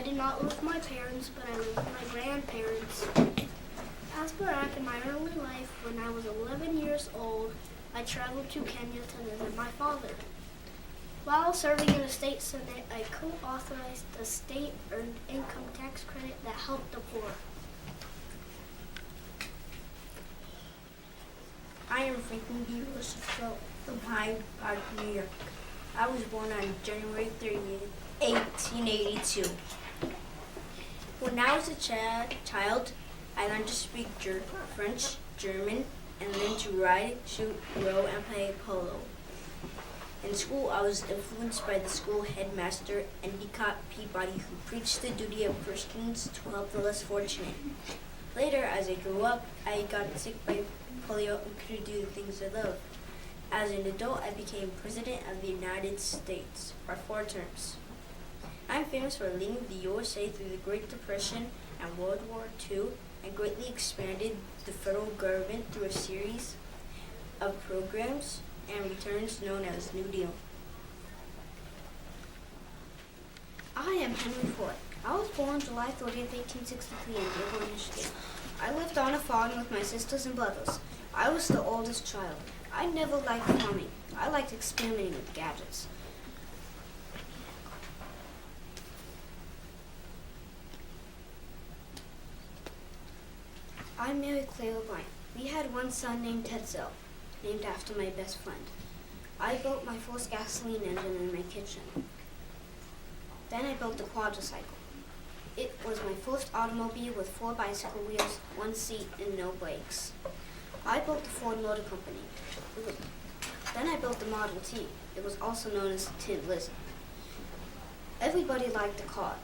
I did not live with my parents, but I lived with my grandparents. As back in my early life, when I was 11 years old, I traveled to Kenya to visit my father. While serving in the state senate, I co-authorized the state earned income tax credit that helped the poor. I am Franklin B. Roosevelt from Hyde Park, New York. I was born on January 30th, 1882. When I was a child, I learned to speak French, German, and learned to ride, shoot, row, and play polo. In school, I was influenced by the school headmaster, Endicott Peabody, who preached the duty of Christians to help the less fortunate. Later, as I grew up, I got sick by polio and couldn't do the things I love. As an adult, I became President of the United States for 4 terms. I'm famous for leading the USA through the Great Depression and World War II, and greatly expanded the federal government through a series of programs and returns known as New Deal. I am Henry Ford. I was born July 30th, 1863 in Dearborn, Michigan. I lived on a farm with my sisters and brothers. I was the oldest child. I never liked farming. I liked experimenting with gadgets. I'm Mary Claire O'Brien. We had one son named Tetzel, named after my best friend. I built my first gasoline engine in my kitchen. Then I built a quadricycle. It was my first automobile with 4 bicycle wheels, 1 seat, and no brakes. I built the Ford Motor Company. Then I built the Model T. It was also known as the Tin Lizard. Everybody liked the car.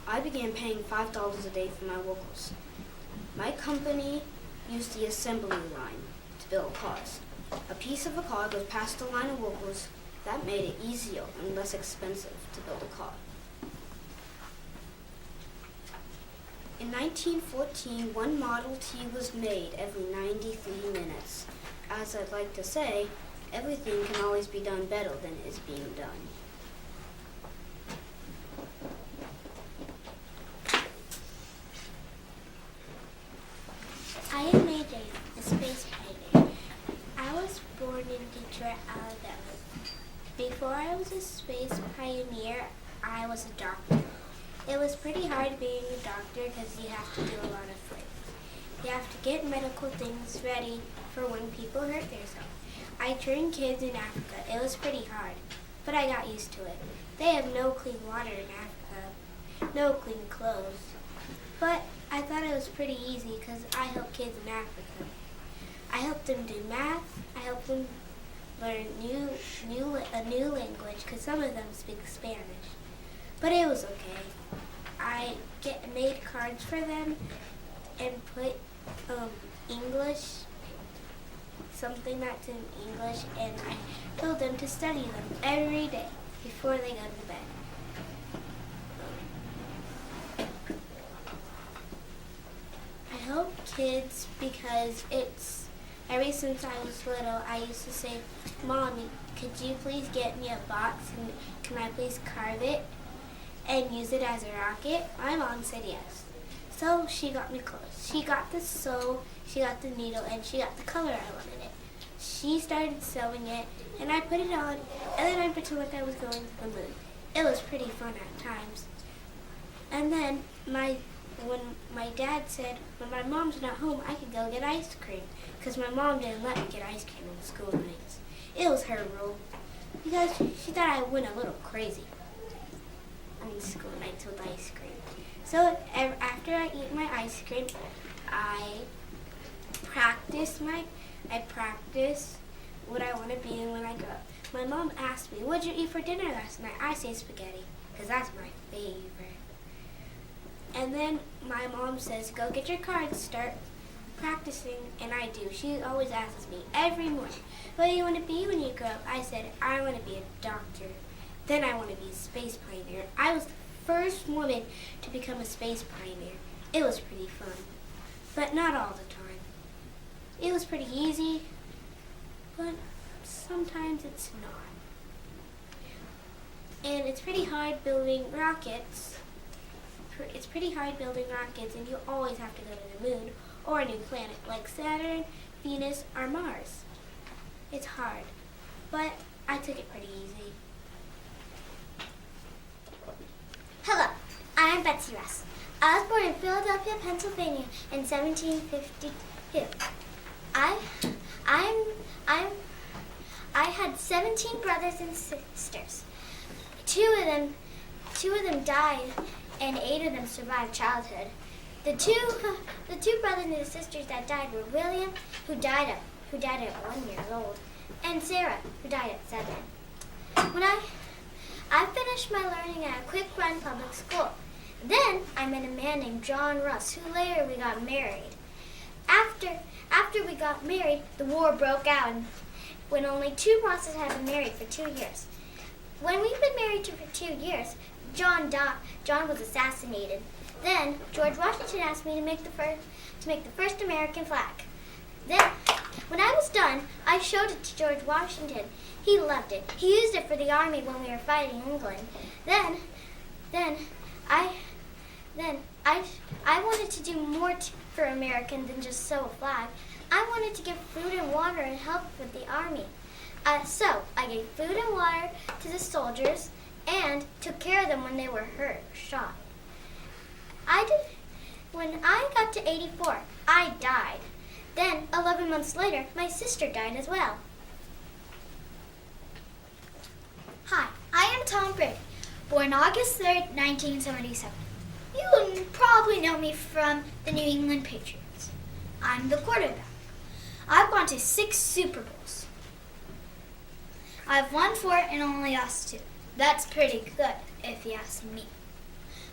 I began paying $5 a day for my workers. My company used the assembly line to build cars. A piece of a car goes past the line of workers. That made it easier and less expensive to build a car. In 1914, one Model T was made every 93 minutes. As I'd like to say, everything can always be done better than is being done. I am AJ, a space pioneer. I was born in Detroit, Alabama. Before I was a space pioneer, I was a doctor. It was pretty hard being a doctor because you have to do a lot of things. You have to get medical things ready for when people hurt themselves. I trained kids in Africa. It was pretty hard, but I got used to it. They have no clean water in Africa, no clean clothes. But I thought it was pretty easy because I help kids in Africa. I helped them do math. I helped them learn a new language because some of them speak Spanish. But it was okay. I made cards for them and put English, something that's in English, and I told them to study them every day before they go to bed. I help kids because ever since I was little, I used to say, "Mommy, could you please get me a box and can I please carve it and use it as a rocket?" My mom said yes. So she got me clothes. She got the sew, she got the needle, and she got the color I wanted it. She started sewing it, and I put it on, and then I pretended like I was going to the moon. It was pretty fun at times. And then when my dad said, when my mom's not home, I could go get ice cream, because my mom didn't let me get ice cream on school nights. It was her rule, because she thought I went a little crazy on school nights with ice cream. So after I eat my ice cream, I practice what I want to be when I grow up. My mom asked me, "What'd you eat for dinner last night?" I say spaghetti, because that's my favorite. And then my mom says, "Go get your cards, start practicing," and I do. She always asks me every morning, "What do you want to be when you grow up?" I said, "I want to be a doctor. Then I want to be a space pioneer." I was the first woman to become a space pioneer. It was pretty fun, but not all the time. It was pretty easy, but sometimes it's not. And it's pretty hard building rockets it's pretty hard building rockets, and you always have to go to the moon or a new planet like Saturn, Venus, or Mars. It's hard, but I took it pretty easy. Hello, I'm Betsy Russ. I was born in Philadelphia, Pennsylvania in 1752. I had 17 brothers and sisters. Two of them died, and 8 of them survived childhood. The two brothers and sisters that died were William, who died at 1 year old, and Sarah, who died at 7. When I finished my learning at a quick run public school. Then I met a man named John Russ, who later we got married. After we got married, the war broke out when only 2 Rosses had been married for 2 years. When we'd been married for 2 years, John was assassinated. Then George Washington asked me to make the first American flag. Then, when I was done, I showed it to George Washington. He loved it. He used it for the army when we were fighting England. Then I wanted to do more for America than just sew a flag. I wanted to give food and water and help with the army. So I gave food and water to the soldiers and took care of them when they were hurt or shot. When I got to 84, I died. Then, 11 months later, my sister died as well. Hi, I am Tom Brigg, born August 3rd, 1977. You will probably know me from the New England Patriots. I'm the quarterback. I've gone to 6 Super Bowls. I've won 4 and only lost 2. That's pretty good, if you ask me.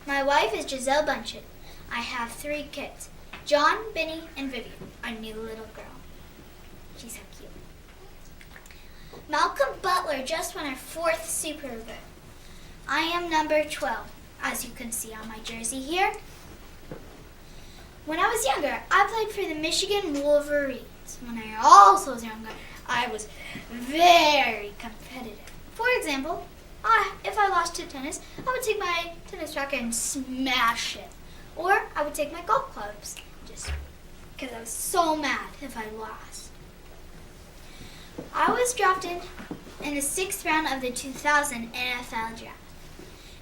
My wife is Giselle Bunchett. I have 3 kids, John, Benny, and Vivian, our new little girl. She's so cute. Malcolm Butler just won our 4th Super Bowl. I am number 12, as you can see on my jersey here. When I was younger, I played for the Michigan Wolverines. When I also was younger, I was very competitive. For example, if I lost to tennis, I would take my tennis racket and smash it. Or I would take my golf clubs, just because I was so mad if I lost. I was drafted in the 6th round of the 2000 NFL draft.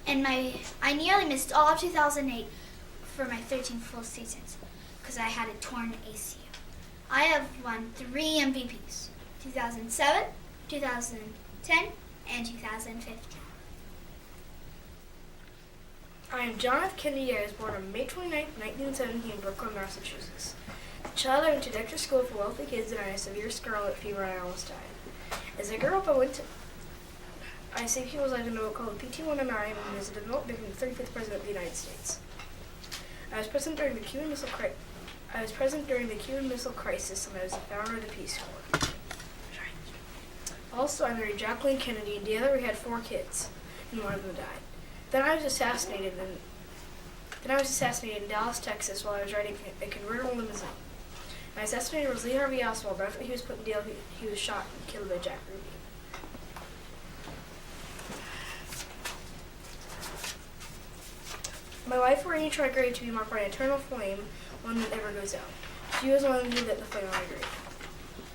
And I nearly missed all of 2008 for my 13 full seasons because I had a torn ACL. I have won 3 MVPs, 2007, 2010, and 2015. I am John F. Kennedy. I was born on May 29, 1970 in Brooklyn, Massachusetts. The child, I went to Dexter School for Wealthy Kids, and I had severe scarlet fever and I almost died. As I grew up, I say people's lives in a book called PT-109 and as a adult became the 35th President of the United States. I was present during the Cuban Missile Crisis, and I was the founder of the Peace Corps. Also, I married Jacqueline Kennedy, and together we had 4 kids, and one of them died. Then I was assassinated in Dallas, Texas, while I was riding a convertible limousine. I assassinated was Lee Harvey Oswald, but after he was put in jail, he was shot and killed by Jack Ruby. My wife arranged our grave to be marked by an eternal flame, one that never goes out. She was one who lit the flame on my grave.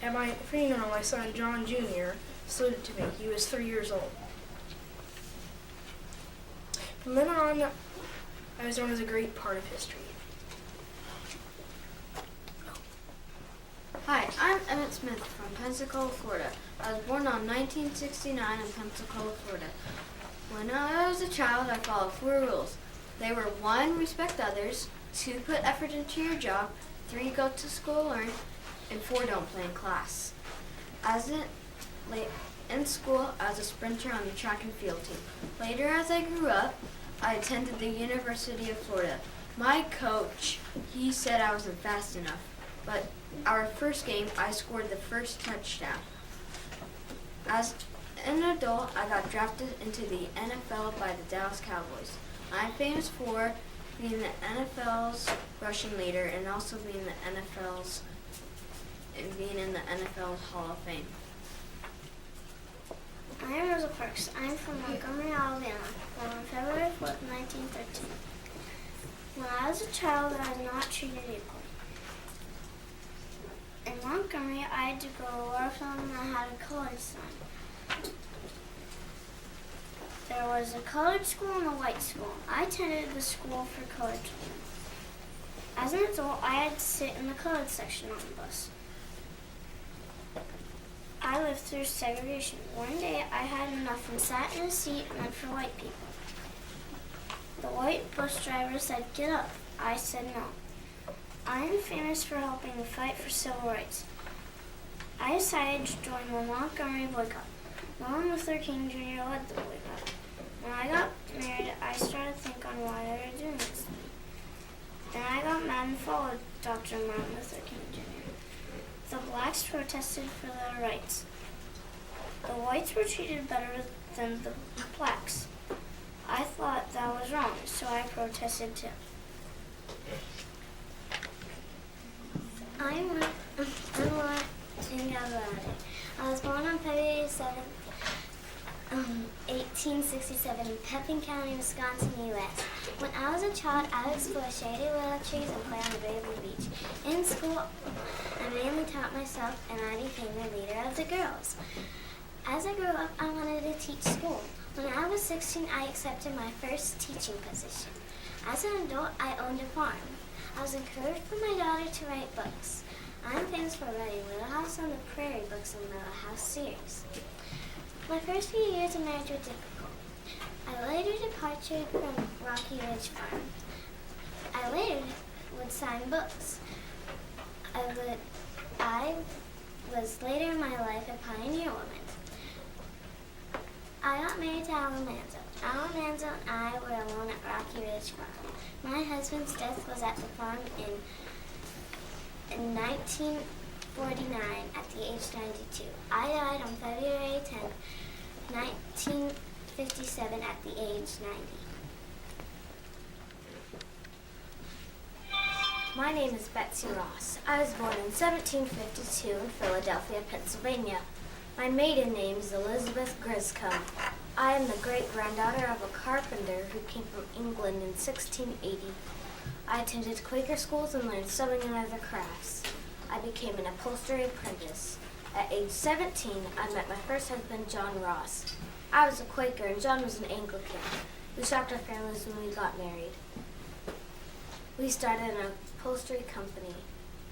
At my funeral, my son John Jr. saluted to me. He was 3 years old. From then on, I was known as a great part of history. Hi, I'm Emmett Smith from Pensacola, Florida. I was born on 1969 in Pensacola, Florida. When I was a child, I followed 4 rules. They were 1, respect others, 2, put effort into your job, 3, go to school, learn, and 4, don't play in class. In school, I was a sprinter on the track and field team. Later, as I grew up, I attended the University of Florida. My coach, he said I wasn't fast enough, but our first game, I scored the first touchdown. As an adult, I got drafted into the NFL by the Dallas Cowboys. I'm famous for being the NFL's rushing leader and also being in the NFL Hall of Fame. I am Rosa Parks. I'm from Montgomery, Alabama, born on February 4th, 1913. As a child, I was not treated equally. In Montgomery, I had to go to Watertown and I had a colored son. There was a colored school and a white school. I attended the school for colored children. As an adult, I had to sit in the colored section on the bus. I lived through segregation. One day, I had enough and sat in a seat meant for white people. The white bus driver said, "Get up." I said no. I am famous for helping the fight for civil rights. I decided to join the Montgomery boycott. Martin Luther King Jr. led the boycott. When I got married, I started to think on why they were doing this to me. Then I got mad and followed Dr. Martin Luther King Jr. The blacks protested for their rights. The whites were treated better than the blacks. I thought that was wrong, so I protested too. I'm I was born on February 7th, 1867 in Pepin County, Wisconsin, U.S. When I was a child, I would explore shady willow trees and play on the Gravely Beach. In school, I mainly taught myself, and I became the leader of the girls. As I grew up, I wanted to teach school. When I was 16, I accepted my first teaching position. As an adult, I owned a farm. I was encouraged by my daughter to write books. I'm famous for writing Little House on the Prairie books and Little House series. My first few years of marriage were difficult. I later departed from Rocky Ridge Farm. I later would sign books. I was later in my life a pioneer woman. I got married to Alan Manzo. Alan Manzo and I were alone at Rocky Ridge Farm. My husband's death was at the farm in 1949 at the age 92. I died on February 10th, 1957 at the age 90. My name is Betsy Ross. I was born in 1752 in Philadelphia, Pennsylvania. My maiden name is Elizabeth Griscombe. I am the great-granddaughter of a carpenter who came from England in 1680. I attended Quaker schools and learned sewing and other crafts. I became an upholstery apprentice. At age 17, I met my first husband, John Ross. I was a Quaker and John was an Anglican. We shocked our families when we got married. We started an upholstery company.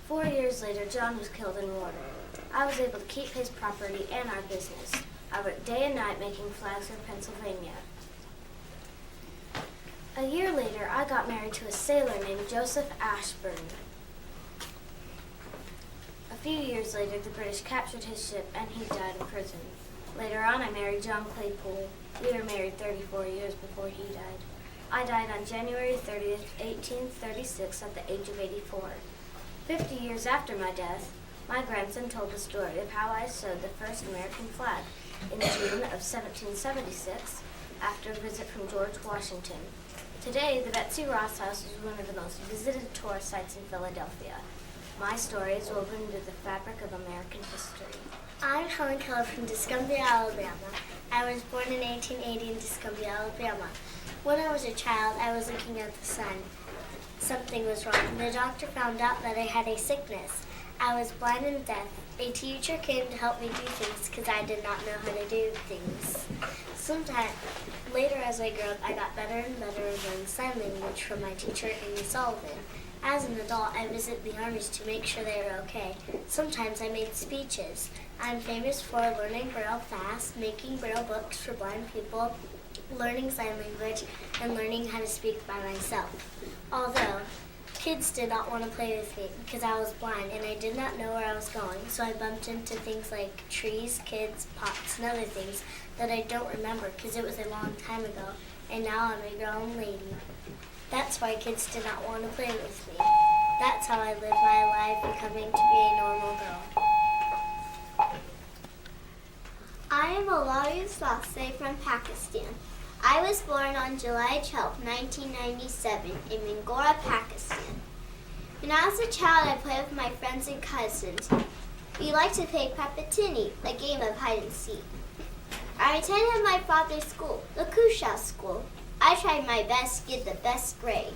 4 years later, John was killed in war. I was able to keep his property and our business. I worked day and night making flags for Pennsylvania. A year later, I got married to a sailor named Joseph Ashburn. A few years later, the British captured his ship and he died in prison. Later on, I married John Claypool. We were married 34 years before he died. I died on January 30th, 1836 at the age of 84. 50 years after my death, my grandson told the story of how I sewed the first American flag in June of 1776 after a visit from George Washington. Today, the Betsy Ross House is one of the most visited tourist sites in Philadelphia. My story is woven into the fabric of American history. I'm Helen Keller from Discombia, Alabama. I was born in 1880 in Discombia, Alabama. When I was a child, I was looking at the sun. Something was wrong. The doctor found out that I had a sickness. I was blind and deaf. A teacher came to help me do things because I did not know how to do things. Sometime later as I grew up, I got better and better at learning sign language from my teacher, Amy Sullivan. As an adult, I visit the armies to make sure they are okay. Sometimes I made speeches. I'm famous for learning Braille fast, making Braille books for blind people, learning sign language, and learning how to speak by myself. Although, kids did not want to play with me because I was blind and I did not know where I was going, so I bumped into things like trees, kids, pots, and other things that I don't remember because it was a long time ago, and now I'm a grown lady. That's why kids did not want to play with me. That's how I lived my life, becoming to be a normal girl. I am Alaria Sase from Pakistan. I was born on July 12, 1997 in Mingora, Pakistan. When I was a child, I played with my friends and cousins. We liked to play Papatini, a game of hide and seek. I attended my father's school, the Kusha School. I tried my best to get the best grade.